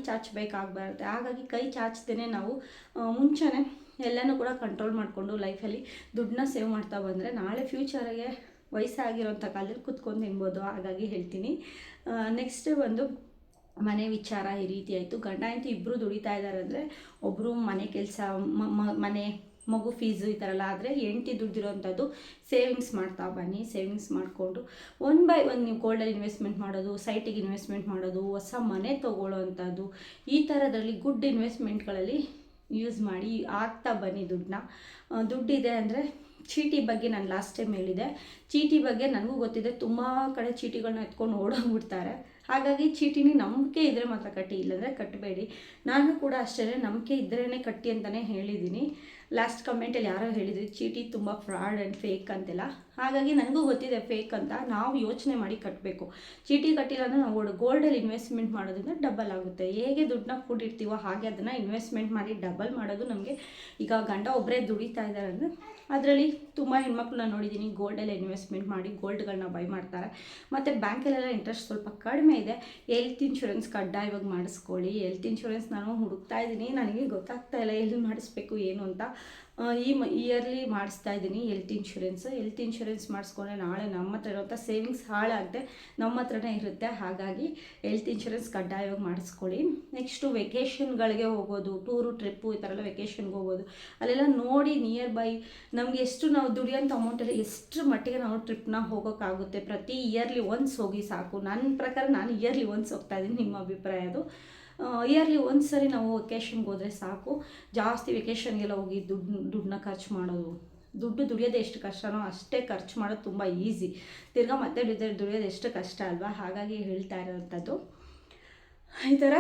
ಚಾಚಬೇಕಾಗ್ಬಾರ್ದು. ಹಾಗಾಗಿ ಕೈ ಚಾಚದೇ ನಾವು ಮುಂಚೆನೇ ಎಲ್ಲನೂ ಕೂಡ ಕಂಟ್ರೋಲ್ ಮಾಡಿಕೊಂಡು ಲೈಫಲ್ಲಿ ದುಡ್ಡನ್ನ ಸೇವ್ ಮಾಡ್ತಾ ಬಂದರೆ ನಾಳೆ ಫ್ಯೂಚರಿಗೆ ವಯಸ್ಸಾಗಿರೋಂಥ ಕಾಲದಲ್ಲಿ ಕುತ್ಕೊಂಡು ತಿನ್ಬೋದು. ಹಾಗಾಗಿ ಹೇಳ್ತೀನಿ. ನೆಕ್ಸ್ಟ್ ಒಂದು ಮನೆ ವಿಚಾರ ಈ ರೀತಿ ಆಯಿತು. ಗಂಡ ಅಂತೂ ಇಬ್ಬರು ದುಡಿತಾ ಇದ್ದಾರೆ ಅಂದರೆ ಒಬ್ಬರು ಮನೆ ಕೆಲಸ, ಮನೆ, ಮಗು ಫೀಸು ಈ ಥರ ಎಲ್ಲ ಆದರೆ ಹೆಂಡ್ತಿ ದುಡ್ದಿರೋವಂಥದ್ದು ಸೇವಿಂಗ್ಸ್ ಮಾಡ್ತಾ ಬನ್ನಿ. ಸೇವಿಂಗ್ಸ್ ಮಾಡಿಕೊಂಡು 1 by 1 ನೀವು ಗೋಲ್ಡಲ್ಲಿ ಇನ್ವೆಸ್ಟ್ಮೆಂಟ್ ಮಾಡೋದು, ಸೈಟಿಗೆ ಇನ್ವೆಸ್ಟ್ಮೆಂಟ್ ಮಾಡೋದು, ಹೊಸ ಮನೆ ತೊಗೊಳ್ಳೋ ಅಂಥದ್ದು, ಈ ಥರದಲ್ಲಿ ಗುಡ್ ಇನ್ವೆಸ್ಟ್ಮೆಂಟ್ಗಳಲ್ಲಿ ಯೂಸ್ ಮಾಡಿ ಆಗ್ತಾ ಬನ್ನಿ ದುಡ್ಡನ್ನ. ದುಡ್ಡಿದೆ ಅಂದರೆ ಚೀಟಿ ಬಗ್ಗೆ ನಾನು ಲಾಸ್ಟ್ ಟೈಮ್ ಹೇಳಿದೆ. ಚೀಟಿ ಬಗ್ಗೆ ನನಗೂ ಗೊತ್ತಿದೆ, ತುಂಬ ಕಡೆ ಚೀಟಿಗಳನ್ನ ಎತ್ಕೊಂಡು ಓಡೋಗ್ಬಿಡ್ತಾರೆ. ಹಾಗಾಗಿ ಚೀಟಿನಿ ನಂಬಿಕೆ ಇದ್ದರೆ ಮಾತ್ರ ಕಟ್ಟಿ, ಇಲ್ಲಾಂದರೆ ಕಟ್ಟಬೇಡಿ. ನಾನು ಕೂಡ ಅಷ್ಟೇ, ನಂಬಿಕೆ ಇದ್ರೇ ಕಟ್ಟಿ ಅಂತಲೇ ಹೇಳಿದ್ದೀನಿ. ಲಾಸ್ಟ್ ಕಮೆಂಟಲ್ಲಿ ಯಾರೋ ಹೇಳಿದ್ರಿ ಚೀಟಿ ತುಂಬ ಫ್ರಾಡ್ ಆ್ಯಂಡ್ ಫೇಕ್ ಅಂತೆಲ್ಲ. ಹಾಗಾಗಿ ನನಗೂ ಗೊತ್ತಿದೆ ಫೇಕ್ ಅಂತ. ನಾವು ಯೋಚನೆ ಮಾಡಿ ಕಟ್ಟಬೇಕು. ಚೀಟಿ ಕಟ್ಟಿಲ್ಲ ಅಂದರೆ ನಾವು ಗೋಲ್ಡಲ್ಲಿ ಇನ್ವೆಸ್ಟ್ಮೆಂಟ್ ಮಾಡೋದ್ರಿಂದ ಡಬಲ್ ಆಗುತ್ತೆ. ಹೇಗೆ ದುಡ್ಡನ್ನ ಕೂಡಿರ್ತೀವೋ ಹಾಗೆ ಅದನ್ನು ಇನ್ವೆಸ್ಟ್ಮೆಂಟ್ ಮಾಡಿ ಡಬಲ್ ಮಾಡೋದು ನಮಗೆ. ಈಗ ಗಂಡ ಒಬ್ಬರೇ ದುಡಿತಾ ಇದ್ದಾರೆ ಅಂದರೆ ಅದರಲ್ಲಿ ತುಂಬ ಹೆಣ್ಮಕ್ಳನ್ನ ನೋಡಿದ್ದೀನಿ, ಗೋಲ್ಡಲ್ಲೇ ಇನ್ವೆಸ್ಟ್ಮೆಂಟ್ ಮಾಡಿ ಗೋಲ್ಡ್ಗಳನ್ನ ಬೈ ಮಾಡ್ತಾರೆ. ಮತ್ತು ಬ್ಯಾಂಕಲ್ಲೆಲ್ಲ ಇಂಟ್ರೆಸ್ಟ್ ಸ್ವಲ್ಪ ಕಡಿಮೆ ಇದೆ. ಹೆಲ್ತ್ ಇನ್ಶೂರೆನ್ಸ್ ಕಡ್ಡಾಯವಾಗಿ ಮಾಡಿಸ್ಕೊಳ್ಳಿ. ಹೆಲ್ತ್ ಇನ್ಶೂರೆನ್ಸ್ ನಾನು ಹುಡುಕ್ತಾ ಇದ್ದೀನಿ, ನನಗೆ ಗೊತ್ತಾಗ್ತಾ ಇಲ್ಲ ಎಲ್ಲಿ ಮಾಡಿಸ್ಬೇಕು ಏನು ಅಂತ. ಇಯರ್ಲಿ ಮಾಡಿಸ್ತಾ ಇದ್ದೀನಿ ಹೆಲ್ತ್ ಇನ್ಶೂರೆನ್ಸ್ ಮಾಡಿಸ್ಕೊಂಡ್ರೆ ನಾಳೆ ನಮ್ಮ ಹತ್ರ ಇರೋಂಥ ಸೇವಿಂಗ್ಸ್ ಹಾಳಾಗದೆ ನಮ್ಮ ಹತ್ರನೇ ಇರುತ್ತೆ. ಹಾಗಾಗಿ ಹೆಲ್ತ್ ಇನ್ಶೂರೆನ್ಸ್ ಕಡ್ಡಾಯವಾಗಿ ಮಾಡಿಸ್ಕೊಳ್ಳಿ. ನೆಕ್ಸ್ಟು ವೆಕೇಷನ್ಗಳಿಗೆ ಹೋಗೋದು, ಟೂರು ಟ್ರಿಪ್ಪು ಈ ಥರ ಎಲ್ಲ ವೆಕೇಷನ್ಗೆ ಹೋಗೋದು, ಅಲ್ಲೆಲ್ಲ ನೋಡಿ ನಿಯರ್ ಬೈ ನಮಗೆ ಎಷ್ಟು ನಾವು ದುಡಿಯೋಂಥ ಅಮೌಂಟಲ್ಲಿ ಎಷ್ಟು ಮಟ್ಟಿಗೆ ನಾವು ಟ್ರಿಪ್ನ ಹೋಗೋಕ್ಕಾಗುತ್ತೆ. ಪ್ರತಿ ಇಯರ್ಲಿ ಒನ್ಸ್ ಹೋಗಿ ಸಾಕು. ನನ್ನ ಪ್ರಕಾರ ನಾನು ಇಯರ್ಲಿ ಒನ್ಸ್ ಹೋಗ್ತಾ ಇದ್ದೀನಿ. ನಿಮ್ಮ ಅಭಿಪ್ರಾಯ ಅದು. ಇಯರ್ಲಿ ಒಂದು ಸರಿ ನಾವು ವೆಕೇಷನ್ಗೆ ಹೋದರೆ ಸಾಕು. ಜಾಸ್ತಿ ವೆಕೇಷನ್ಗೆಲ್ಲ ಹೋಗಿ ದುಡ್ಡನ್ನ ಖರ್ಚು ಮಾಡೋದು, ದುಡಿಯೋದು ಎಷ್ಟು ಕಷ್ಟನೋ ಅಷ್ಟೇ ಖರ್ಚು ಮಾಡೋದು ತುಂಬ ಈಸಿ. ತಿರ್ಗಾ ಮತ್ತೆ ದುಡಿಯೋದು ಎಷ್ಟು ಕಷ್ಟ ಅಲ್ವಾ. ಹಾಗಾಗಿ ಹೇಳ್ತಾ ಇರೋವಂಥದ್ದು. ಈ ಥರ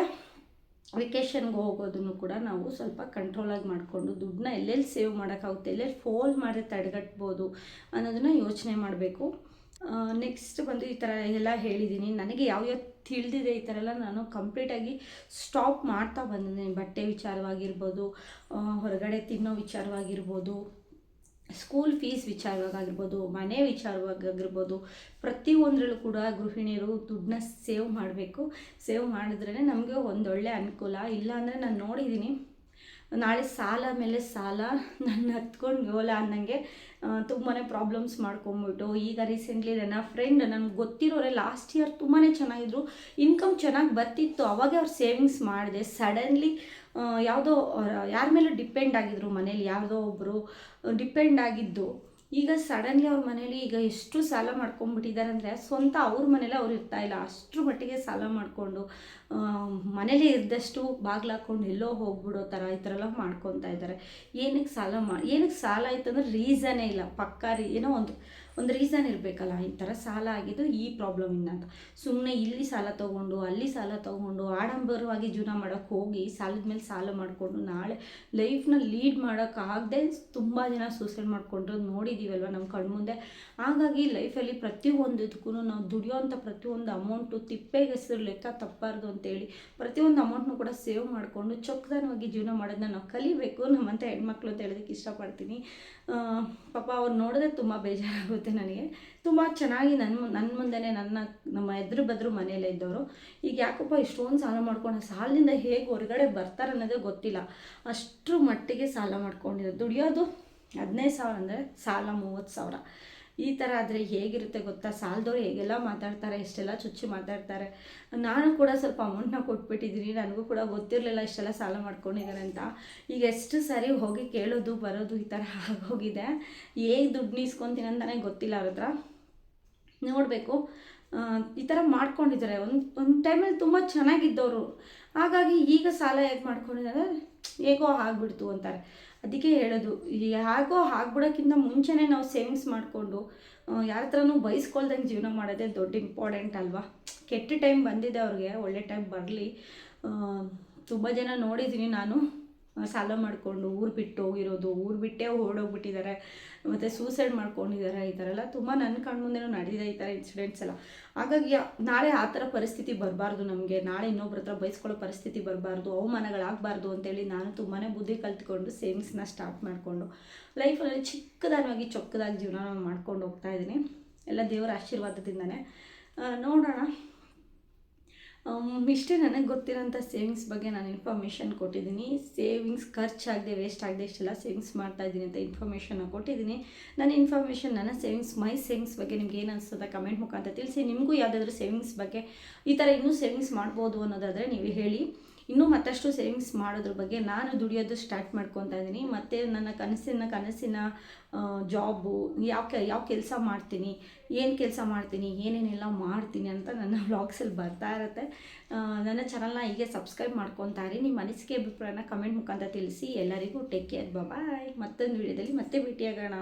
ವೆಕೇಷನ್ಗೆ ಹೋಗೋದನ್ನು ಕೂಡ ನಾವು ಸ್ವಲ್ಪ ಕಂಟ್ರೋಲಾಗಿ ಮಾಡಿಕೊಂಡು ದುಡ್ಡನ್ನ ಎಲ್ಲೆಲ್ಲಿ ಸೇವ್ ಮಾಡೋಕ್ಕಾಗುತ್ತೆ, ಎಲ್ಲೆಲ್ಲಿ ಫೋಲ್ ಮಾಡಿ ತಡೆಗಟ್ಬೋದು ಅನ್ನೋದನ್ನು ಯೋಚನೆ ಮಾಡಬೇಕು. ನೆಕ್ಸ್ಟ್ ಬಂದು ಈ ಥರ ಎಲ್ಲ ಹೇಳಿದ್ದೀನಿ. ನನಗೆ ಯಾವ್ಯಾವ ತಿಳಿದಿದೆ ಈ ಥರ ಎಲ್ಲ ನಾನು ಕಂಪ್ಲೀಟಾಗಿ ಸ್ಟಾಪ್ ಮಾಡ್ತಾ ಬಂದಿದ್ದೀನಿ. ಬಟ್ಟೆ ವಿಚಾರವಾಗಿರ್ಬೋದು, ಹೊರಗಡೆ ತಿನ್ನೋ ವಿಚಾರವಾಗಿರ್ಬೋದು, ಸ್ಕೂಲ್ ಫೀಸ್ ವಿಚಾರವಾಗಿರ್ಬೋದು, ಮನೆ ವಿಚಾರವಾಗಿರ್ಬೋದು, ಪ್ರತಿಯೊಂದರಲ್ಲೂ ಕೂಡ ಗೃಹಿಣಿಯರು ದುಡ್ಡನ್ನ ಸೇವ್ ಮಾಡಬೇಕು. ಸೇವ್ ಮಾಡಿದ್ರೇ ನಮಗೆ ಒಂದೊಳ್ಳೆ ಅನುಕೂಲ. ಇಲ್ಲಾಂದರೆ ನಾನು ನೋಡಿದ್ದೀನಿ, ನಾಳೆ ಸಾಲ ಮೇಲೆ ಸಾಲ ನನ್ನ ಹತ್ಕೊಂಡು ಗೋಲ ಅನ್ನಂಗೆ ತುಂಬಾ ಪ್ರಾಬ್ಲಮ್ಸ್ ಮಾಡ್ಕೊಂಬಿಟ್ಟು. ಈಗ ರೀಸೆಂಟ್ಲಿ ನನ್ನ ಫ್ರೆಂಡ್, ನನಗೆ ಗೊತ್ತಿರೋರೆ ಲಾಸ್ಟ್ ಇಯರ್ ತುಂಬಾ ಚೆನ್ನಾಗಿದ್ರು, ಇನ್ಕಮ್ ಚೆನ್ನಾಗಿ ಬರ್ತಿತ್ತು. ಅವಾಗೆ ಅವ್ರು ಸೇವಿಂಗ್ಸ್ ಮಾಡಿದೆ. ಸಡನ್ಲಿ ಯಾವುದೋ ಯಾರ ಮೇಲೂ ಡಿಪೆಂಡ್ ಆಗಿದ್ರು, ಮನೇಲಿ ಯಾವುದೋ ಒಬ್ಬರು ಡಿಪೆಂಡ್ ಆಗಿದ್ದು. ಈಗ ಸಡನ್ಲಿ ಅವ್ರ ಮನೇಲಿ ಈಗ ಎಷ್ಟು ಸಾಲ ಮಾಡ್ಕೊಂಡ್ಬಿಟ್ಟಿದ್ದಾರೆ ಅಂದರೆ ಸ್ವಂತ ಅವ್ರ ಮನೇಲಿ ಅವ್ರು ಇರ್ತಾಯಿಲ್ಲ, ಅಷ್ಟರ ಮಟ್ಟಿಗೆ ಸಾಲ ಮಾಡಿಕೊಂಡು ಮನೇಲಿ ಇದ್ದಷ್ಟು ಬಾಗ್ಲಾಕೊಂಡು ಎಲ್ಲೋ ಹೋಗ್ಬಿಡೋ ಥರ ಈ ಥರ ಎಲ್ಲ ಮಾಡ್ಕೊತಾ ಇದ್ದಾರೆ. ಏನಕ್ಕೆ ಸಾಲ ಆಯ್ತು ಅಂದರೆ ರೀಸನ್ನೇ ಇಲ್ಲ. ಏನೋ ಒಂದು ರೀಸನ್ ಇರಬೇಕಲ್ಲ. ಈ ಥರ ಸಾಲ ಆಗಿದ್ದು ಈ ಪ್ರಾಬ್ಲಮಿಂದ ಅಂತ. ಸುಮ್ಮನೆ ಇಲ್ಲಿ ಸಾಲ ತೊಗೊಂಡು ಅಲ್ಲಿ ಸಾಲ ತೊಗೊಂಡು ಆಡಂಬರವಾಗಿ ಜೀವನ ಮಾಡೋಕ್ಕೆ ಹೋಗಿ ಸಾಲದ ಮೇಲೆ ಸಾಲ ಮಾಡಿಕೊಂಡು ನಾಳೆ ಲೈಫ್ನ ಲೀಡ್ ಮಾಡೋಕ್ಕಾಗದೆ ತುಂಬ ಜನ ಸೂಸೈಡ್ ಮಾಡಿಕೊಂಡ್ರು ನೋಡಿದ್ದೀವಲ್ವ ನಮ್ಮ ಕಣ್ಮುಂದೆ. ಹಾಗಾಗಿ ಲೈಫಲ್ಲಿ ಪ್ರತಿಯೊಂದಕ್ಕೂ ನಾವು ದುಡಿಯೋವಂಥ ಪ್ರತಿಯೊಂದು ಅಮೌಂಟು ತಿಪ್ಪೆಗೆ ಹೆಸರು ಲೆಕ್ಕ ತಪ್ಪಾರ್ದು ಅಂತೇಳಿ ಪ್ರತಿಯೊಂದು ಅಮೌಂಟ್ನು ಕೂಡ ಸೇವ್ ಮಾಡಿಕೊಂಡು ಚೊಕ್ಕದನವಾಗಿ ಜೀವನ ಮಾಡೋದನ್ನ ನಾವು ಕಲಿಬೇಕು. ನಮ್ಮಂಥ ಹೆಣ್ಮಕ್ಳು ಅಂತ ಹೇಳೋದಕ್ಕೆ ಇಷ್ಟಪಡ್ತೀನಿ. ಪಾಪ ಅವ್ರು ನೋಡಿದ್ರೆ ತುಂಬ ಬೇಜಾರಾಗುತ್ತೆ ನನಗೆ. ತುಂಬ ಚೆನ್ನಾಗಿ ನನ್ನ ಮುಂದೆನೇ ನಮ್ಮ ಎದುರು ಬದ್ರು ಮನೆಯಲ್ಲೇ ಇದ್ದವರು ಈಗ ಯಾಕಪ್ಪ ಇಷ್ಟೊಂದು ಸಾಲ ಮಾಡ್ಕೊಂಡು ಸಾಲದಿಂದ ಹೇಗೆ ಹೊರಗಡೆ ಬರ್ತಾರೆ ಅನ್ನೋದೇ ಗೊತ್ತಿಲ್ಲ. ಅಷ್ಟರ ಮಟ್ಟಿಗೆ ಸಾಲ ಮಾಡ್ಕೊಂಡಿರೋದು. ದುಡಿಯೋದು 15,000 ಅಂದರೆ ಸಾಲ 30,000. ಈ ಥರ ಆದರೆ ಹೇಗಿರುತ್ತೆ ಗೊತ್ತಾ, ಸಾಲದವ್ರು ಹೇಗೆಲ್ಲ ಮಾತಾಡ್ತಾರೆ, ಎಷ್ಟೆಲ್ಲ ಚುಚ್ಚು ಮಾತಾಡ್ತಾರೆ. ನಾನು ಕೂಡ ಸ್ವಲ್ಪ ಅಮೌಂಟ್ನ ಕೊಟ್ಬಿಟ್ಟಿದ್ದೀನಿ, ನನಗೂ ಕೂಡ ಗೊತ್ತಿರಲಿಲ್ಲ ಇಷ್ಟೆಲ್ಲ ಸಾಲ ಮಾಡ್ಕೊಂಡಿದ್ದಾರೆ ಅಂತ. ಈಗ ಎಷ್ಟು ಸರಿ ಹೋಗಿ ಕೇಳೋದು ಬರೋದು ಈ ಥರ ಆಗೋಗಿದೆ. ಹೇಗೆ ದುಡ್ಡು ಇಸ್ಕೊತೀನಿ ಅಂತಲೇ ಗೊತ್ತಿಲ್ಲ ಅವ್ರ ಹತ್ರ. ನೋಡಬೇಕು. ಈ ಥರ ಮಾಡ್ಕೊಂಡಿದ್ದಾರೆ. ಒಂದು ಟೈಮಲ್ಲಿ ತುಂಬ ಚೆನ್ನಾಗಿದ್ದವರು, ಹಾಗಾಗಿ ಈಗ ಸಾಲ ಹೇಗೆ ಮಾಡ್ಕೊಂಡಿದ್ದಾರೆ, ಹೇಗೋ ಆಗಿಬಿಡ್ತು ಅಂತಾರೆ. ಅದಕ್ಕೆ ಹೇಳೋದು, ಹೇಗೋ ಆಗ್ಬಿಡೋಕ್ಕಿಂತ ಮುಂಚೆನೇ ನಾವು ಸೇವಿಂಗ್ಸ್ ಮಾಡಿಕೊಂಡು ಯಾರ ಹತ್ರನೂ ಬಯಸ್ಕೊಳ್ದಂಗೆ ಜೀವನ ಮಾಡೋದೇ ದೊಡ್ಡ ಇಂಪಾರ್ಟೆಂಟ್ ಅಲ್ವಾ. ಕೆಟ್ಟ ಟೈಮ್ ಬಂದಿದೆ ಅವ್ರಿಗೆ, ಒಳ್ಳೆ ಟೈಮ್ ಬರಲಿ. ತುಂಬ ಜನ ನೋಡಿದ್ದೀನಿ ನಾನು, ಸಾಲ ಮಾಡಿಕೊಂಡು ಊರು ಬಿಟ್ಟು ಹೋಗಿರೋದು, ಊರು ಬಿಟ್ಟೇ ಓಡೋಗ್ಬಿಟ್ಟಿದ್ದಾರೆ, ಮತ್ತು ಸೂಸೈಡ್ ಮಾಡ್ಕೊಂಡಿದ್ದಾರೆ. ಈ ಥರ ಎಲ್ಲ ತುಂಬ ನನ್ನ ಕಣ್ಮುಂದೆನೂ ನಡೆದಿದೆ ಈ ಥರ ಇನ್ಸಿಡೆಂಟ್ಸ್ ಎಲ್ಲ. ಹಾಗಾಗಿ ನಾಳೆ ಆ ಥರ ಪರಿಸ್ಥಿತಿ ಬರಬಾರ್ದು ನಮಗೆ, ನಾಳೆ ಇನ್ನೊಬ್ರ ಹತ್ರ ಬಯಸ್ಕೊಳ್ಳೋ ಪರಿಸ್ಥಿತಿ ಬರಬಾರ್ದು, ಅವಮಾನಗಳಾಗಬಾರ್ದು ಅಂತೇಳಿ ನಾನು ತುಂಬಾ ಬುದ್ಧಿ ಕಲ್ತ್ಕೊಂಡು ಸೇವಿಂಗ್ಸ್ನ ಸ್ಟಾರ್ಟ್ ಮಾಡಿಕೊಂಡು ಲೈಫಲ್ಲಿ ಚಿಕ್ಕದಾಗಿ ಚೊಕ್ಕದಾಗಿ ಜೀವನ ಮಾಡ್ಕೊಂಡು ಹೋಗ್ತಾ ಇದ್ದೀನಿ. ಎಲ್ಲ ದೇವರ ಆಶೀರ್ವಾದದಿಂದನೇ. ನೋಡೋಣ. ಇಷ್ಟೇ ನನಗೆ ಗೊತ್ತಿರೋಂಥ ಸೇವಿಂಗ್ಸ್ ಬಗ್ಗೆ ನಾನು ಇನ್ಫಾರ್ಮೇಷನ್ ಕೊಟ್ಟಿದ್ದೀನಿ. ಸೇವಿಂಗ್ಸ್ ಖರ್ಚಾಗದೆ ವೇಸ್ಟ್ ಆಗದೆ ಇಷ್ಟೆಲ್ಲ ಸೇವಿಂಗ್ಸ್ ಮಾಡ್ತಾಯಿದ್ದೀನಿ ಅಂತ ಇನ್ಫಾರ್ಮೇಷನ್ನ ಕೊಟ್ಟಿದ್ದೀನಿ. ನನ್ನ ಇನ್ಫಾರ್ಮೇಷನ್, ನನ್ನ ಸೇವಿಂಗ್ಸ್, ಮೈ ಸೇವಿಂಗ್ಸ್ ಬಗ್ಗೆ ನಿಮ್ಗೆ ಏನು ಅನಿಸ್ತದೆ ಕಮೆಂಟ್ ಮುಖಾಂತರ ತಿಳಿಸಿ. ನಿಮಗೂ ಯಾವುದಾದ್ರೂ ಸೇವಿಂಗ್ಸ್ ಬಗ್ಗೆ ಈ ಥರ ಇನ್ನೂ ಸೇವಿಂಗ್ಸ್ ಮಾಡ್ಬೋದು ಅನ್ನೋದಾದರೆ ನೀವು ಹೇಳಿ. ಇನ್ನೂ ಮತ್ತಷ್ಟು ಸೇವಿಂಗ್ಸ್ ಮಾಡೋದ್ರ ಬಗ್ಗೆ ನಾನು ದುಡಿಯೋದು ಸ್ಟಾರ್ಟ್ ಮಾಡ್ಕೊತಾ ಇದ್ದೀನಿ. ಮತ್ತು ನನ್ನ ಕನಸಿನ ಜಾಬು, ಯಾವ ಕೆಲಸ ಮಾಡ್ತೀನಿ, ಏನು ಕೆಲಸ ಮಾಡ್ತೀನಿ, ಏನೇನೆಲ್ಲ ಮಾಡ್ತೀನಿ ಅಂತ ನನ್ನ ವ್ಲಾಗ್ಸಲ್ಲಿ ಬರ್ತಾ ಇರುತ್ತೆ. ನನ್ನ ಚಾನಲ್ನ ಹೀಗೆ ಸಬ್ಸ್ಕ್ರೈಬ್ ಮಾಡ್ಕೊತಾ ಇರಿ. ನಿಮ್ಮ ಅನಿಸಿಕೆ ಅಭಿಪ್ರಾಯನ ಕಮೆಂಟ್ ಮುಖಾಂತರ ತಿಳಿಸಿ. ಎಲ್ಲರಿಗೂ ಟೇಕ್ ಕೇರ್, ಬಾಯ್. ಮತ್ತೊಂದು ವಿಡಿಯೋದಲ್ಲಿ ಮತ್ತೆ ಭೇಟಿಯಾಗೋಣ.